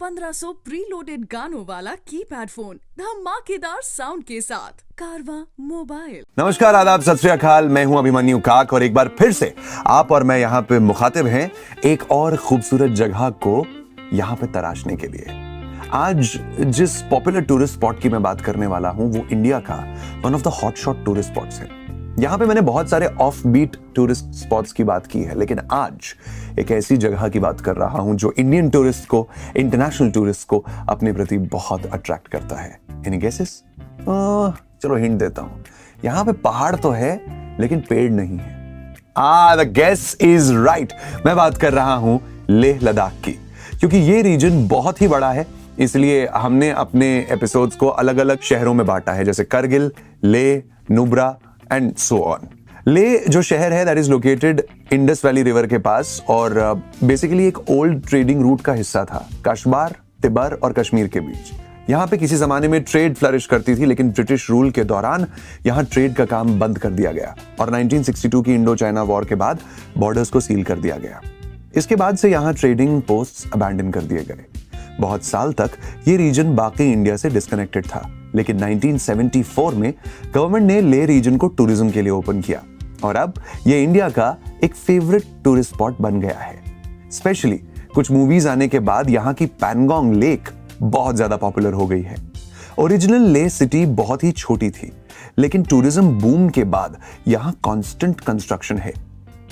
1500 preloaded गानों वाला keypad phone धमाकेदार साउंड के साथ कारवां मोबाइल। नमस्कार, आदाब, सत श्री अकाल। मैं हूं अभिमन्यु काक और एक बार फिर से आप और मैं यहाँ पे मुखातिब हैं एक और खूबसूरत जगह को यहाँ पे तराशने के लिए। आज जिस पॉपुलर टूरिस्ट स्पॉट की मैं बात करने वाला हूं वो इंडिया का one of the hotshot tourist spots है। यहाँ पे मैंने बहुत सारे ऑफ बीट टूरिस्ट स्पॉट्स की बात की है, लेकिन आज एक ऐसी जगह की बात कर रहा हूं जो इंडियन टूरिस्ट को, इंटरनेशनल टूरिस्ट को अपने प्रति बहुत अट्रैक्ट करता है। Any guesses? चलो हिंट देता हूं। यहाँ पे पहाड़ तो है लेकिन पेड़ नहीं है। The guess is right. मैं बात कर रहा हूं लेह लद्दाख की, क्योंकि ये रीजन बहुत ही बड़ा है, इसलिए हमने अपने एपिसोड्स को अलग अलग शहरों में बांटा है, जैसे Kargil, Leh, Nubra and so on. Leh जो शहर है that is located Indus valley river के पास और बेसिकली एक ओल्ड ट्रेडिंग रूट का हिस्सा था, काश्मीर, तिब्बत और कश्मीर के बीच। यहाँ पे किसी जमाने में ट्रेड फ्लरिश करती थी, लेकिन ब्रिटिश रूल के दौरान यहाँ ट्रेड का काम बंद कर दिया गया और 1962 की इंडो चाइना वॉर के बाद बॉर्डर्स को सील कर दिया गया। इसके बाद से यहाँ ट्रेडिंग पोस्ट्स अबैंडन कर दिए गए। बहुत साल तक ये रीजन बाकी इंडिया से डिस्कनेक्टेड था, लेकिन 1974 में गवर्नमेंट ने लेह रीजन को टूरिज्म के लिए ओपन किया और अब ये इंडिया का एक फेवरेट टूरिस्ट स्पॉट बन गया है। स्पेशली कुछ मूवीज आने के बाद यहाँ की पैंगोंग लेक बहुत ज्यादा पॉपुलर हो गई है। ओरिजिनल लेह सिटी बहुत ही छोटी थी, लेकिन टूरिज्म बूम के बाद यहाँ कांस्टेंट कंस्ट्रक्शन है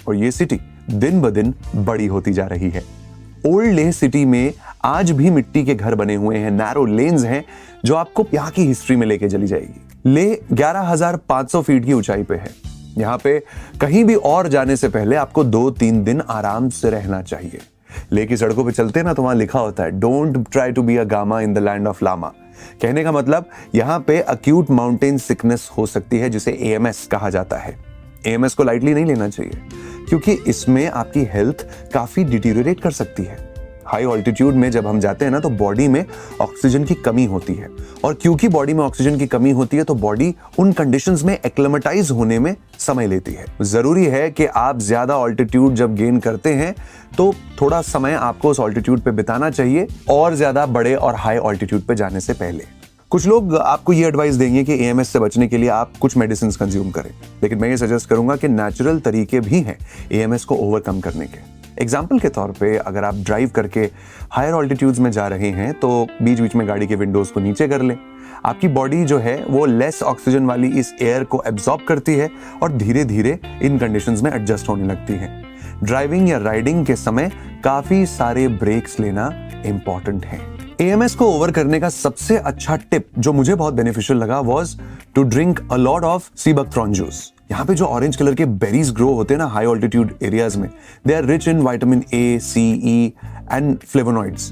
और ये सिटी दिन ब दिन बड़ी होती जा रही है। ओल्ड लेह सिटी में आज भी मिट्टी के घर बने हुए हैं, नैरो लेन्स हैं जो आपको यहाँ की हिस्ट्री में लेके चली जाएगी। लेह 11,500 फीट की ऊंचाई पे है। यहाँ पे कहीं भी और जाने से पहले आपको 2-3 दिन आराम से रहना चाहिए। लेह की सड़कों पे चलते ना तो वहां लिखा होता है don't try to be a gama in the land of lama. कहने का मतलब यहाँ पे अक्यूट माउंटेन सिकनेस हो सकती है, जिसे AMS कहा जाता है। AMS को लाइटली नहीं लेना चाहिए, क्योंकि इसमें आपकी हेल्थ काफी डिटीरियोरेट कर सकती है। हाई ऑल्टीट्यूड में जब हम जाते हैं ना तो बॉडी में ऑक्सीजन की कमी होती है, और क्योंकि बॉडी में ऑक्सीजन की कमी होती है तो बॉडी उन कंडीशंस में एक्लेमेटाइज होने में समय लेती है। जरूरी है कि आप ज्यादा ऑल्टीट्यूड जब गेन करते हैं तो थोड़ा समय आपको उस ऑल्टीट्यूड पे बिताना चाहिए, और ज्यादा बड़े और हाई ऑल्टीट्यूड पे जाने से पहले। कुछ लोग आपको ये एडवाइस देंगे कि AMS से बचने के लिए आप कुछ मेडिसिन कंज्यूम करें, लेकिन मैं ये सजेस्ट करूंगा कि नेचुरल तरीके भी हैं AMS को ओवरकम करने के। एग्जाम्पल के तौर पे अगर आप ड्राइव करके हायर ऑल्टीट्यूड्स में जा रहे हैं तो बीच बीच में गाड़ी के विंडोज को नीचे कर लें। आपकी बॉडी जो है वो लेस ऑक्सीजन वाली इस एयर को एब्जॉर्ब करती है और धीरे धीरे इन कंडीशंस में एडजस्ट होने लगती है। ड्राइविंग या राइडिंग के समय काफी सारे ब्रेक्स लेना इंपॉर्टेंट है। AMS को ओवर करने का सबसे अच्छा टिप जो मुझे बहुत बेनिफिशियल लगा was to drink a lot of sea buckthorn juice. यहाँ पे जो ऑरेंज कलर के बेरीज ग्रो होते हैं ना हाई ऑल्टीट्यूड एरियाज में, they are rich in vitamin A, C, E and flavonoids.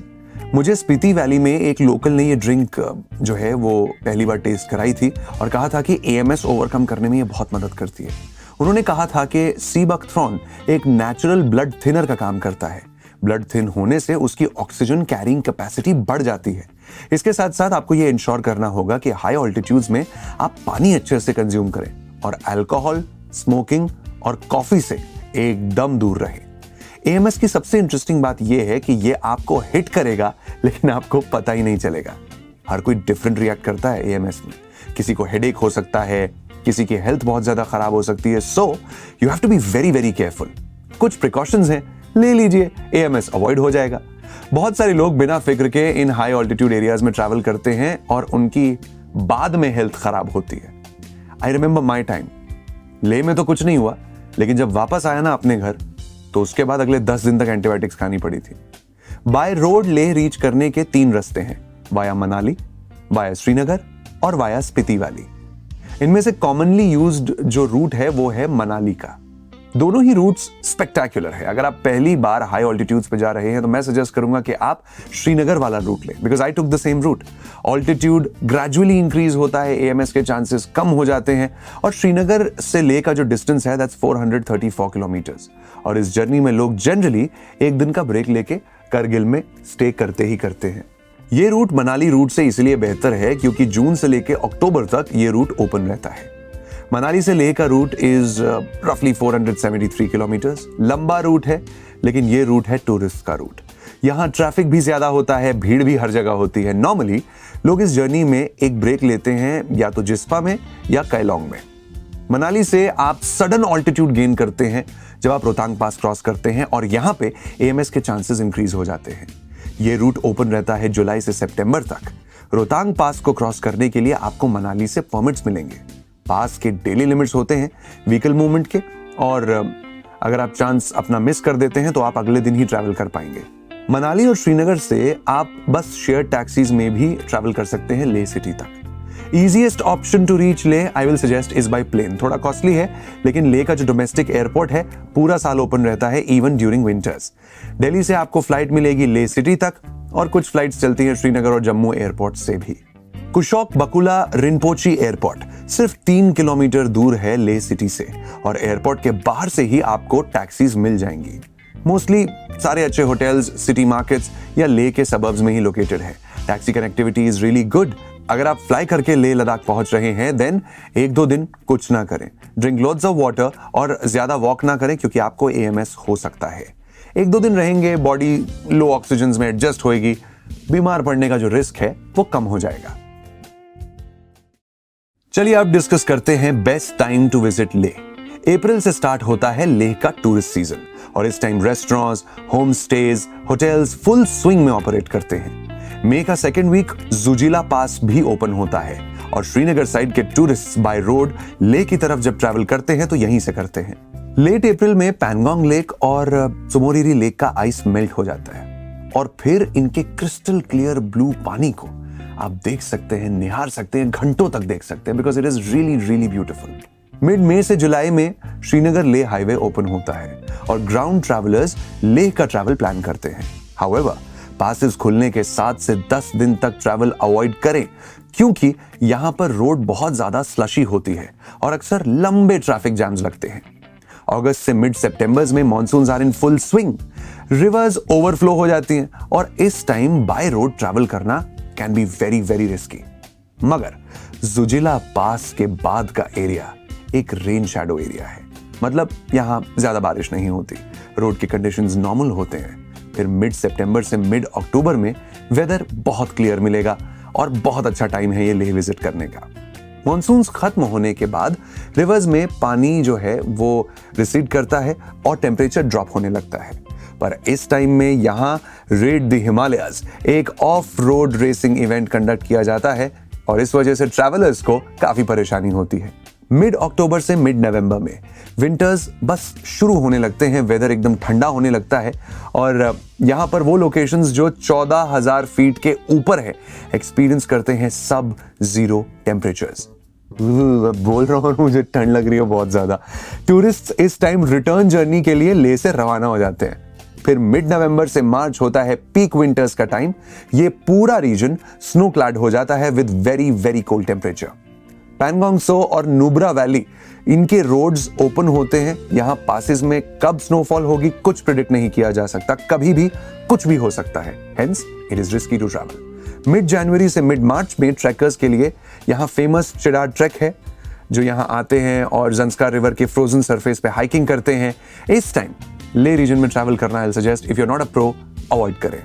मुझे स्पीति वैली में एक लोकल ने ये ड्रिंक जो है वो पहली बार टेस्ट कराई थी और कहा था कि AMS ओवरकम करने में ये बहुत मदद करती है। उन्होंने कहा था कि सी बकथ्रॉन एक नेचुरल ब्लड थिनर का काम करता है। ब्लड थिन होने से उसकी ऑक्सीजन कैरिंग कैपेसिटी बढ़ जाती है। इसके साथ साथ आपको ये इंश्योर करना होगा कि हाई ऑल्टीट्यूड्स में आप पानी अच्छे से कंज्यूम करें और अल्कोहल, स्मोकिंग और कॉफी से एकदम दूर रहे। AMS की सबसे इंटरेस्टिंग बात यह है कि ये आपको हिट करेगा लेकिन आपको पता ही नहीं चलेगा। हर कोई डिफरेंट रिएक्ट करता है AMS में। किसी को हेडेक हो सकता है, किसी की हेल्थ बहुत ज्यादा खराब हो सकती है, so you have to be very very careful. कुछ प्रिकॉशंस हैं, ले लीजिए, AMS अवॉइड हो जाएगा। बहुत सारे लोग बिना फिक्र के इन हाई ऑल्टीट्यूड एरियाज में ट्रैवल करते हैं और उनकी बाद में हेल्थ खराब होती है। I remember my time. Leh में तो कुछ नहीं हुआ, लेकिन जब वापस आया ना अपने घर तो उसके बाद अगले 10 दिन तक एंटीबायोटिक्स खानी पड़ी थी। बाय रोड लेह रीच करने के 3 रास्ते हैं, वाया मनाली, वाया श्रीनगर और वाया स्पीति वैली। इनमें से कॉमनली यूज्ड जो रूट है वो है मनाली का। दोनों ही रूट्स स्पेक्टेक्युलर है। अगर आप पहली बार हाई ऑल्टीट्यूड्स पे जा रहे हैं तो मैं सजेस्ट करूंगा कि आप श्रीनगर वाला रूट लें, because I took the same route. Altitude gradually increase होता है, AMS के चांसेस कम हो जाते हैं और श्रीनगर से लेह का जो डिस्टेंस है दैट्स 434 किलोमीटर्स। और इस जर्नी में लोग जनरली एक दिन का ब्रेक लेके करगिल में स्टे करते ही करते हैं। ये रूट मनाली रूट से इसलिए बेहतर है क्योंकि जून से लेके अक्टूबर तक ये रूट ओपन रहता है। मनाली से लेह का रूट इज रफली 473 किलोमीटर्स। लंबा रूट है, लेकिन ये रूट है टूरिस्ट का रूट। यहाँ ट्रैफिक भी ज्यादा होता है, भीड़ भी हर जगह होती है। नॉर्मली लोग इस जर्नी में एक ब्रेक लेते हैं या तो जिस्पा में या कैलोंग में। मनाली से आप सडन ऑल्टीट्यूड गेन करते हैं जब आप रोहतांग पास क्रॉस करते हैं और यहाँ पे एएमएस के चांसेस इंक्रीज हो जाते हैं। ये रूट ओपन रहता है जुलाई से सितंबर तक। रोहतांग पास को क्रॉस करने के लिए आपको मनाली से परमिट्स मिलेंगे। पास के डेली लिमिट्स होते हैं व्हीकल मूवमेंट के, और अगर आप चांस अपना मिस कर देते हैं तो आप अगले दिन ही ट्रैवल कर पाएंगे। मनाली और श्रीनगर से आप बस शेयर टैक्सीज में भी ट्रैवल कर सकते हैं लेह सिटी तक। Easiest option to reach Leh, I will suggest, is by plane. थोड़ा कॉस्टली है, लेकिन लेह का जो डोमेस्टिक एयरपोर्ट है पूरा साल ओपन रहता है, इवन ड्यूरिंग विंटर्स। दिल्ली से आपको फ्लाइट मिलेगी लेह सिटी तक, और कुछ फ्लाइट्स चलती हैं श्रीनगर और जम्मू एयरपोर्ट से भी। कुशोक बकुला रिनपोची एयरपोर्ट सिर्फ 3 किलोमीटर दूर है लेह सिटी से, और एयरपोर्ट के बाहर से ही आपको टैक्सीज मिल जाएंगी। मोस्टली सारे अच्छे होटल्स सिटी मार्केट्स या लेह के सबर्ब्स में ही लोकेटेड है। Taxi connectivity is really good. अगर आप फ्लाई करके लेह लद्दाख पहुंच रहे हैं देन 1-2 दिन कुछ ना करें, ड्रिंक लॉट्स ऑफ वाटर और ज्यादा वॉक ना करें, क्योंकि आपको एएमएस हो सकता है। 1-2 दिन रहेंगे, बॉडी लो ऑक्सीजन में एडजस्ट होएगी, बीमार पड़ने का जो रिस्क है वो कम हो जाएगा। चलिए अब डिस्कस करते हैं best time to visit Leh. April से स्टार्ट होता है लेह का टूरिस्ट सीजन, और इस time restaurants, home stage, hotels full swing में ऑपरेट करते हैं। मई का सेकेंड वीक जुजिला पास भी ओपन होता है, और श्रीनगर साइड के टूरिस्ट बाय रोड लेह की तरफ जब ट्रैवल करते हैं तो यहीं से करते हैं। लेट अप्रैल में पैंगोंग लेक और सुमोरिरी लेक का आइस मेल्ट हो जाता है, और फिर इनके क्रिस्टल क्लियर ब्लू पानी को आप देख सकते हैं, निहार सकते हैं, घंटों तक देख सकते हैं, because it is really really beautiful. Mid मई से जुलाई में श्रीनगर लेह हाईवे ओपन होता है, और ग्राउंड ट्रैवलर्स लेह का ट्रैवल प्लान करते हैं। हाउएवर पासेस खुलने के 7 से 10 दिन तक ट्रैवल अवॉइड करें, क्योंकि यहां पर रोड बहुत ज्यादा स्लशी होती है और अक्सर लंबे ट्रैफिक जैम्स लगते हैं। अगस्त से मिड सितंबर में monsoons are in full swing, rivers overflow हो जाती हैं, और इस टाइम बाय रोड ट्रैवल करना can be very very risky. मगर जुजिला पास के बाद का एरिया एक रेन शैडो एरिया है, मतलब यहां ज्यादा बारिश नहीं होती, रोड की कंडीशंस नॉर्मल होते हैं। फिर मिड सितंबर से मिड अक्टूबर में वेदर बहुत क्लियर मिलेगा, और बहुत अच्छा टाइम है ये लेह विजिट करने का। मॉनसून्स खत्म होने के बाद रिवर्स में पानी जो है वो रिसीड करता है और टेम्परेचर ड्रॉप होने लगता है। पर इस टाइम में यहाँ रेड द हिमालयाज एक of road racing event conduct किया जाता है, और इस वजह से ट्रैवलर्स को काफी परेशानी होती है। मिड अक्टूबर से मिड नवंबर में विंटर्स बस शुरू होने लगते हैं, वेदर एकदम ठंडा होने लगता है, और यहाँ पर वो लोकेशंस जो 14,000 फीट के ऊपर है एक्सपीरियंस करते हैं सब जीरो टेम्परेचर्स। बोल रहा हूँ, मुझे ठंड लग रही है बहुत ज्यादा। टूरिस्ट इस टाइम रिटर्न जर्नी के लिए लेह से रवाना हो जाते हैं। फिर मिड नवंबर से मार्च होता है पीक विंटर्स का टाइम। ये पूरा रीजन स्नो क्लैड हो जाता है with very very cold temperature. Pangong Tso और नुब्रा वैली इनके रोड्स ओपन होते हैं। यहाँ पासेस में कब स्नोफॉल होगी कुछ प्रिडिक्ट नहीं किया जा सकता, कभी भी कुछ भी हो सकता है, hence it is risky to travel. Mid जनवरी से मिड मार्च में ट्रैकर्स के लिए यहाँ फेमस चिड़ा ट्रैक है, जो यहाँ आते हैं और जंस्कार रिवर के फ्रोजन सरफेस पे हाइकिंग करते हैं। इस टाइम ले रीजन में ट्रैवल करना I suggest, if you are not a pro, avoid करें।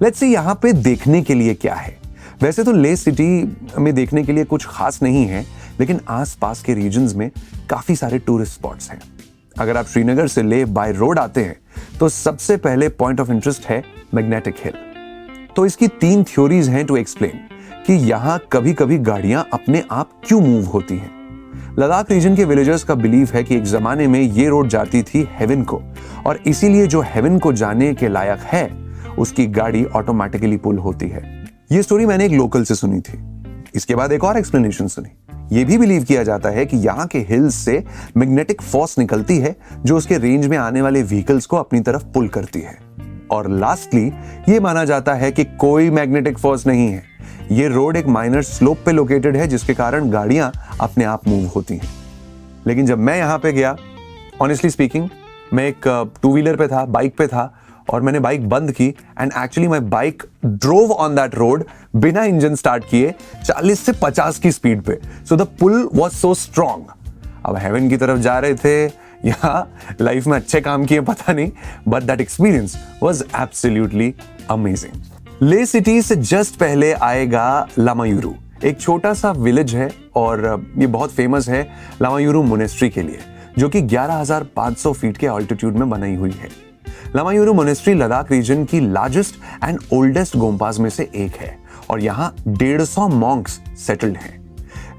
लेट्स सी यहाँ पे देखने के लिए क्या है। वैसे तो ले सिटी में देखने के लिए कुछ खास नहीं है, लेकिन आसपास के रीजन्स में काफी सारे टूरिस्ट स्पॉट्स हैं। अगर आप श्रीनगर से ले बाय रोड आते हैं तो सबसे पहले पॉइंट ऑफ इंटरेस्ट है मैग्नेटिक हिल। तो इसकी 3 थ्योरीज हैं टू एक्सप्लेन कि यहां कभी कभी गाड़ियां अपने आप क्यों मूव होती हैं। लद्दाख रीजन के विलेजर्स का बिलीफ है कि एक जमाने में ये रोड जाती थी हेवन को, और इसीलिए जो हेवन को जाने के लायक है उसकी गाड़ी ऑटोमेटिकली पुल होती है। ये स्टोरी मैंने एक लोकल से सुनी थी। इसके बाद एक और एक्सप्लेनेशन सुनी। ये भी बिलीव किया जाता है कि यहाँ के हिल्स से मैग्नेटिक फोर्स निकलती है जो उसके रेंज में आने वाले व्हीकल्स को अपनी तरफ पुल करती है। और लास्टली ये माना जाता है कि कोई मैग्नेटिक फोर्स नहीं है, ये रोड एक माइनर स्लोप पे लोकेटेड है, जिसके कारण गाड़ियां अपने आप मूव होती हैं। लेकिन जब मैं यहाँ पे गया, ऑनेस्टली स्पीकिंग, मैं एक 2 व्हीलर पे था, बाइक पे था, और मैंने बाइक बंद की and actually my bike drove on that road बिना इंजन स्टार्ट किए 40 से 50 की स्पीड पे। So the pull was so strong. अब हेवन की तरफ जा रहे थे यहाँ लाइफ में अच्छे काम किए पता नहीं, but that experience was absolutely amazing. ले सिटी से जस्ट पहले आएगा लामायूरू, एक छोटा सा विलेज है और ये बहुत फेमस है लामायूरू मोनेस्ट्री के लिए, जो कि 11,500 फीट के ऑल्टीट्यूड में बनाई हुई है। लामायूरू मोनेस्ट्री लद्दाख रीजन की लार्जेस्ट एंड ओल्डेस्ट गोम्पास में से एक है और यहाँ 150 मॉन्क्स सेटल्ड हैं।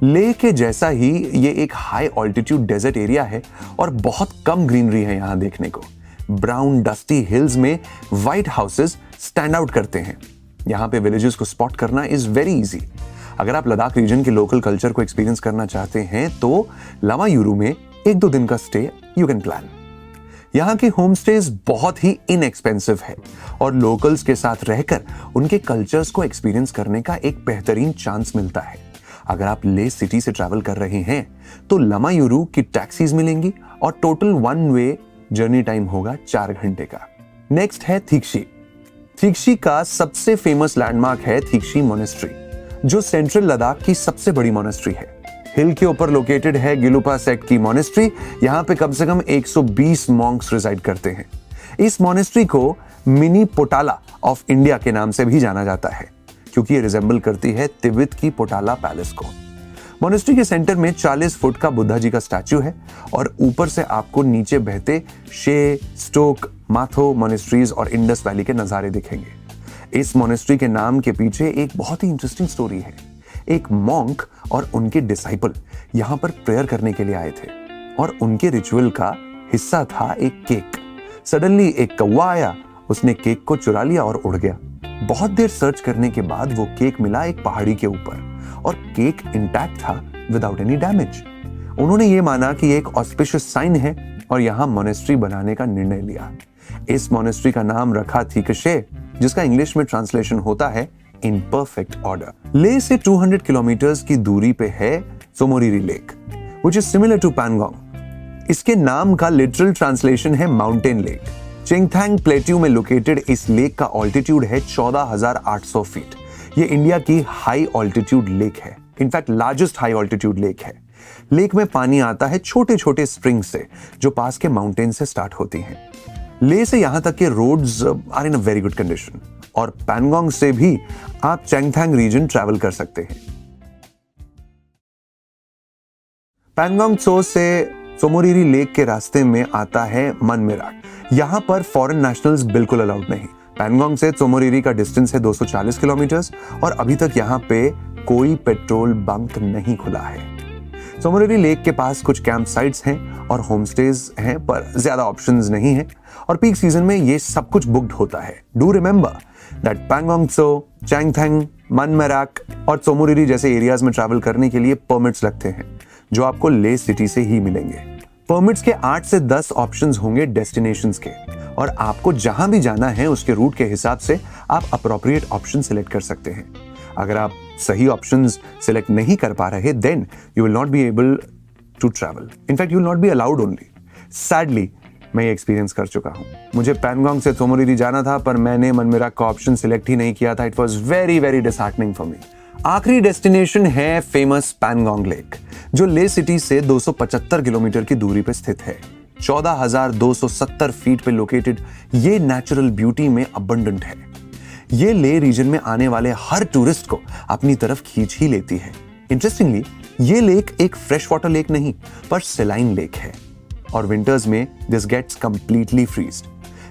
लेह के जैसा ही ये एक हाई ऑल्टीट्यूड डेजर्ट एरिया है और बहुत कम ग्रीनरी है यहाँ देखने को। ब्राउन डस्टी हिल्स में व्हाइट हाउसेस स्टैंड आउट करते हैं। यहाँ पे विलेजेस को स्पॉट करना इज वेरी इजी। अगर आप लद्दाख रीजन के लोकल कल्चर को एक्सपीरियंस करना चाहते हैं तो लामायूरू में 1-2 दिन का स्टे यू कैन प्लान। यहाँ के होम स्टेज बहुत ही इनएक्सपेंसिव है और लोकल्स के साथ रहकर उनके कल्चर्स को एक्सपीरियंस करने का एक बेहतरीन चांस मिलता है। अगर आप ले सिटी से ट्रैवल कर रहे हैं तो लामायूरू की टैक्सीज मिलेंगी और टोटल 1 वे जर्नी टाइम होगा 4 घंटे का। नेक्स्ट है थिक्शी। थिक्शी का सबसे फेमस लैंडमार्क है थिक्शी मोनेस्ट्री, जो सेंट्रल लद्दाख की सबसे बड़ी मोनेस्ट्री है। हिल के ऊपर लोकेटेड है गिलुपा सेक्ट की मोनेस्ट्री। यहाँ पे कम से कम 120 मॉन्क्स रिसाइड करते हैं। इस मोनेस्ट्री को मिनी पोटाला ऑफ इंडिया के नाम से भी जाना जाता है, क्योंकि ये रिजेंबल करती है तिब्बत की पोटाला पैलेस को। मोनेस्ट्री के सेंटर में 40 फुट का बुद्धा जी का स्टैच्यू है और ऊपर से आपको नीचे बहते शे, स्टोक, माथो मोनेस्ट्रीज और इंडस वैली के नजारे दिखेंगे। इस मोनेस्ट्री के नाम के पीछे एक बहुत ही इंटरेस्टिंग स्टोरी है। एक मॉन्क और उनके डिसाइपल यहाँ पर प्रेयर करने के लिए आए थे और उनके रिचुअल का हिस्सा था एक केक। सडनली एक कौवा आया, उसने केक को चुरा लिया और उड़ गया। बहुत देर सर्च करने के बाद वो केक मिला एक पहाड़ी के ऊपर और केक इंटैक्ट था विदाउट एनी डैमेज। उन्होंने ये माना कि एक ऑस्पिशियस साइन है और यहाँ मोनेस्ट्री बनाने का निर्णय लिया। इस मोनेस्ट्री का नाम रखा थिकशे, जिसका इंग्लिश में ट्रांसलेशन होता है इन परफेक्ट ऑर्डर। ले से 200 किलोमीटर्स की दूरी पे है Tso Moriri lake, which is similar to Pangong. इसके नाम का लिटरल ट्रांसलेशन है माउंटेन लेक। चिंगथांग प्लेट्यू में लोकेटेड इस लेक का ऑल्टीट्यूड है 14,800 फीट। ये इंडिया की हाई ऑल्टीट्यूड लेक है, in fact largest high altitude lake है। लेक में पानी आता है छोटे छोटे स्प्रिंग से, जो पास के माउंटेन से स्टार्ट होती हैं। ले से यहां तक के roads are in a very good condition और पैंगोंग से भी आप चिंगथांग रीजन ट्रैवल कर सकते हैं। पैंगोंग त्सो से सोमोरिरी लेक के रास्ते में आता है मनमेराक। यहां पर फॉरेन नेशनल्स बिल्कुल अलाउड नहीं। पैंगोंग से सोमोरिरी का डिस्टेंस है 240 किलोमीटर्स और अभी तक यहां पे कोई पेट्रोल बंक नहीं खुला है। सोमोरिरी लेक के पास कुछ कैंप साइट्स हैं और होम स्टेज हैं, पर ज्यादा ऑप्शंस नहीं है और पीक सीजन में ये सब कुछ बुक्ड होता है। Do remember that Pangong Tso, Changthang, Manmerak और सोमोरिरी जैसे एरियाज में ट्रैवल करने के लिए परमिट्स लगते हैं, जो आपको ले सिटी से ही मिलेंगे। परमिट्स के 8 से 10 ऑप्शंस होंगे डेस्टिनेशंस के और आपको जहां भी जाना है उसके रूट के हिसाब से आप अप्रोप्रिएट ऑप्शन सिलेक्ट कर सकते हैं। अगर आप सही ऑप्शंस सिलेक्ट नहीं कर पा रहे, then you will not be able to travel. In fact you will not be allowed only. Sadly मैं ये एक्सपीरियंस कर चुका हूं। मुझे पैंगोंग से सोमोरिरी जाना था, पर मैंने मनमेराक का ऑप्शन सिलेक्ट ही नहीं किया था। It was very very disheartening for me. आखिरी डेस्टिनेशन है फेमस पैंगोंग लेक, जो ले सिटी से 275 किलोमीटर की दूरी पर स्थित है। 14,270 फीट पे लोकेटेड ये नेचुरल ब्यूटी में अबंडेंट है। ये ले रीजन में आने वाले हर टूरिस्ट को अपनी तरफ खींच ही लेती है। इंटरेस्टिंगली ये लेक एक फ्रेश वाटर लेक नहीं, पर सेलाइन लेक है और विंटर्स में दिस गेट्स कंप्लीटली फ्रीज्ड।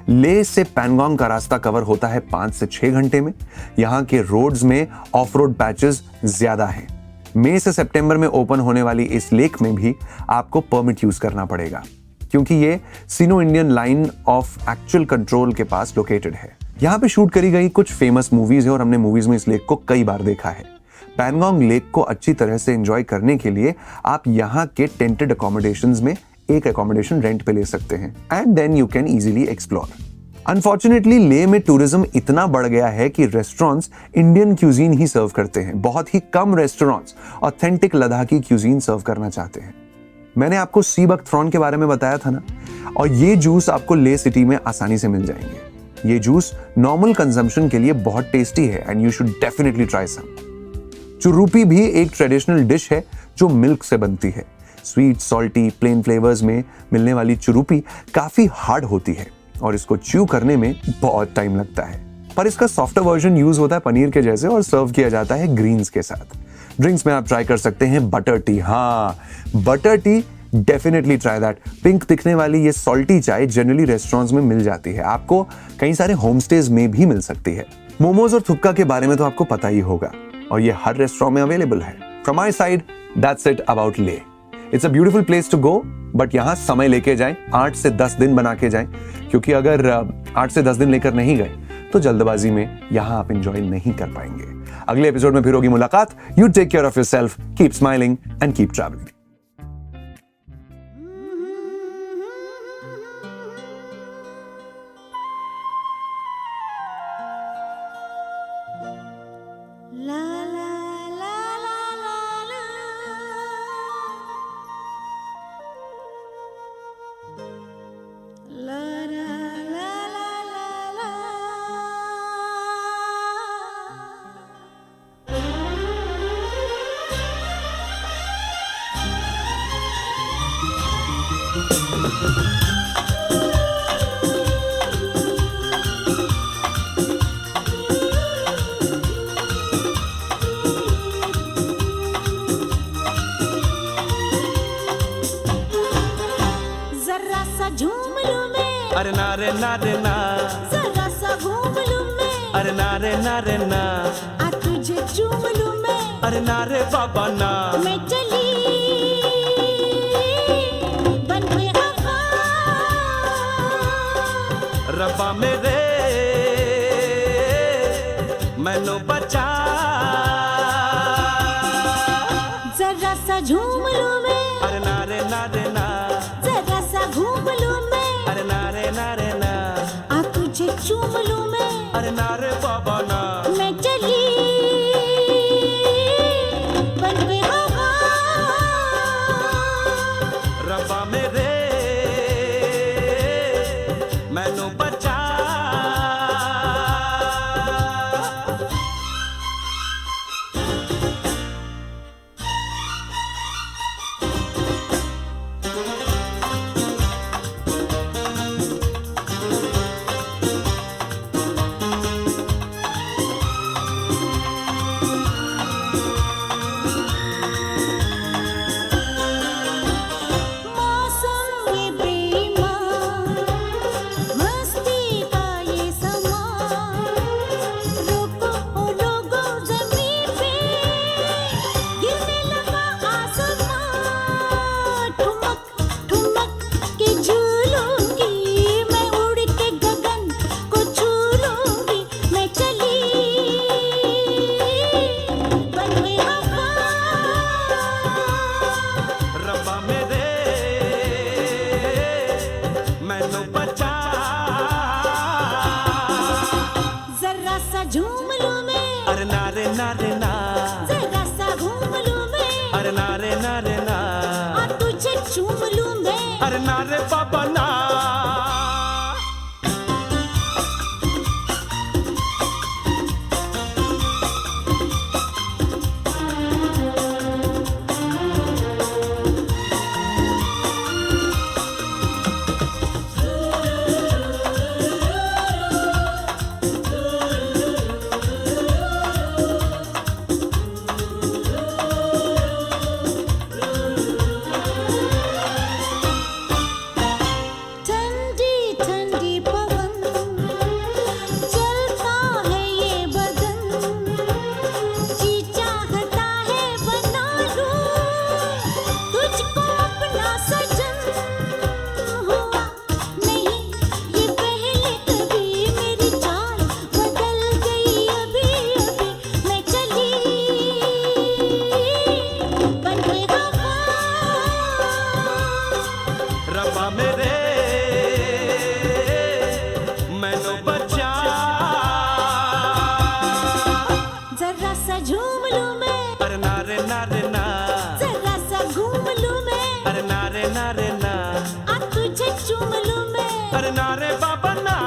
ले से पैंगोंग का रास्ता कवर होता है 5 से 6 घंटे में। यहाँ के रोड्स में ऑफ रोड पैचेस ज्यादा हैं। मई से सितंबर में ओपन होने वाली इस लेक में भी आपको परमिट यूज करना पड़ेगा, क्योंकि ये सिनो Indian line of actual control के पास लोकेटेड है। यहाँ पे शूट करी गई कुछ फेमस मूवीज है और हमने मूवीज में इस लेक को कई बार देखा है। पैंगोंग लेक को अच्छी तरह से एंजॉय करने के लिए आप यहाँ के टेंटेड अकोमोडेशंस में एक अकोमोडेशन रेंट पे ले सकते हैं and then you can easily explore. Unfortunately Leh में टूरिज्म इतना बढ़ गया है कि रेस्टोरेंट्स इंडियन क्यूजीन ही सर्व करते हैं। बहुत ही कम restaurants authentic Ladakhi cuisine serve करना चाहते हैं। मैंने आपको सी बकथ्रॉन के बारे में बताया था ना, और ये जूस आपको ले सिटी में आसानी से मिल जाएंगे। ये जूस नॉर्मल कंजम्पशन के लिए बहुत टेस्टी है and you should definitely try some. Churpi भी एक ट्रेडिशनल डिश है जो मिल्क से बनती है। स्वीट, सॉल्टी, प्लेन फ्लेवर्स में मिलने वाली चुरूपी काफी हार्ड होती है और इसको च्यू करने में बहुत टाइम लगता है। पर इसका सॉफ्टर वर्जन यूज होता है पनीर के जैसे और सर्व किया जाता है ग्रीन्स के साथ। ड्रिंक्स में आप ट्राई कर सकते हैं बटर टी। हाँ, butter tea definitely try that. Pink दिखने वाली ये सॉल्टी चाय जनरली रेस्टोरेंट्स में मिल जाती है, आपको कई सारे होमस्टेज में भी मिल सकती है। मोमोज और थुपका के बारे में तो आपको पता ही होगा और ये हर रेस्टोरेंट में अवेलेबल है। From my side that's it about Leh. It's a beautiful place to go, but यहाँ समय लेके जाएं, 8 से 10 दिन बना के जाएं, क्योंकि अगर 8 से 10 दिन लेकर नहीं गए तो जल्दबाजी में यहाँ आप एंजॉय नहीं कर पाएंगे। अगले एपिसोड में फिर होगी मुलाकात। You take care of yourself, keep smiling and keep traveling. अरे ना रे ना रे ना, जरा सा घूम लूं मैं, अरे ना रे ना रे ना, आ तुझे चूम लूं मैं, अरे ना रे बाबा ना, मैं चली बन के हवा, रब्बा मेरे मैनू बचा। जरा सा झूम लूं मैं, अरे ना रे ना रे ना, जरा सा घूम लूं मैं, अरे ना रे ना रे ना, आ तुझे चूम लूं मैं, अरे ना रे बाबा ना, मैं चली बन के हवा, रब्बा मेरे मैनू बचा। मौसम ये बेईमान, मस्ती का ये समा, रोको ओ लोगो ज़मीन पे, गिरने लगा आसमां, ठुमक ठुमक के झूलूंगी, मैं उड़ के गगन को छू लूंगी, मैं चली बन के हवा, रब्बा मेरे मैनू बचा। जरा सा झूम लूं मैं, अरे ना रे ना रे ना, जरा सा घूम लूं मैं, अरे ना रे ना रे ना, आ तुझे चूम लूं मैं, अरे ना रे बाबा ना। ठंडी ठंडी पवन, चलता है ये बदन, जी चाहता है बना लूं तुझको अपना सजन, हुआ नहीं ये पहले कभी, मेरी चाल बदल गई अभी अभी, मैं चली बन के हवा, रब्बा मेरे मैनू बचा। जरा सा झूम लूं मैं, अरे ना रे ना रे ना, जरा सा घूम लूं मैं, अरे ना रे ना रे ना, आ तुझे चूम लूं मैं, अरे ना रे बाबा ना।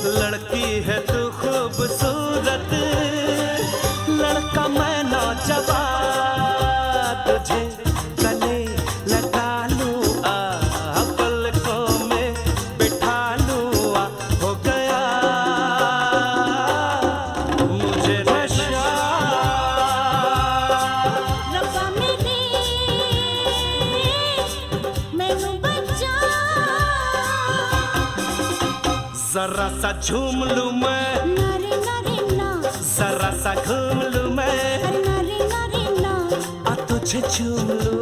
लड़की है तू खूबसूरत, लड़का मैं नौजवान, तुझे गले लगा लूं आ, पलकों में बिठा लूं आ, हो गया मुझे नशा। रब्बा मेरे मैनू बचा, जरा सा झूम लूं मैं, नारे नारे ना, जरा सा घूम लूं मैं, नारे नारे ना, आ तुझे झूम लूं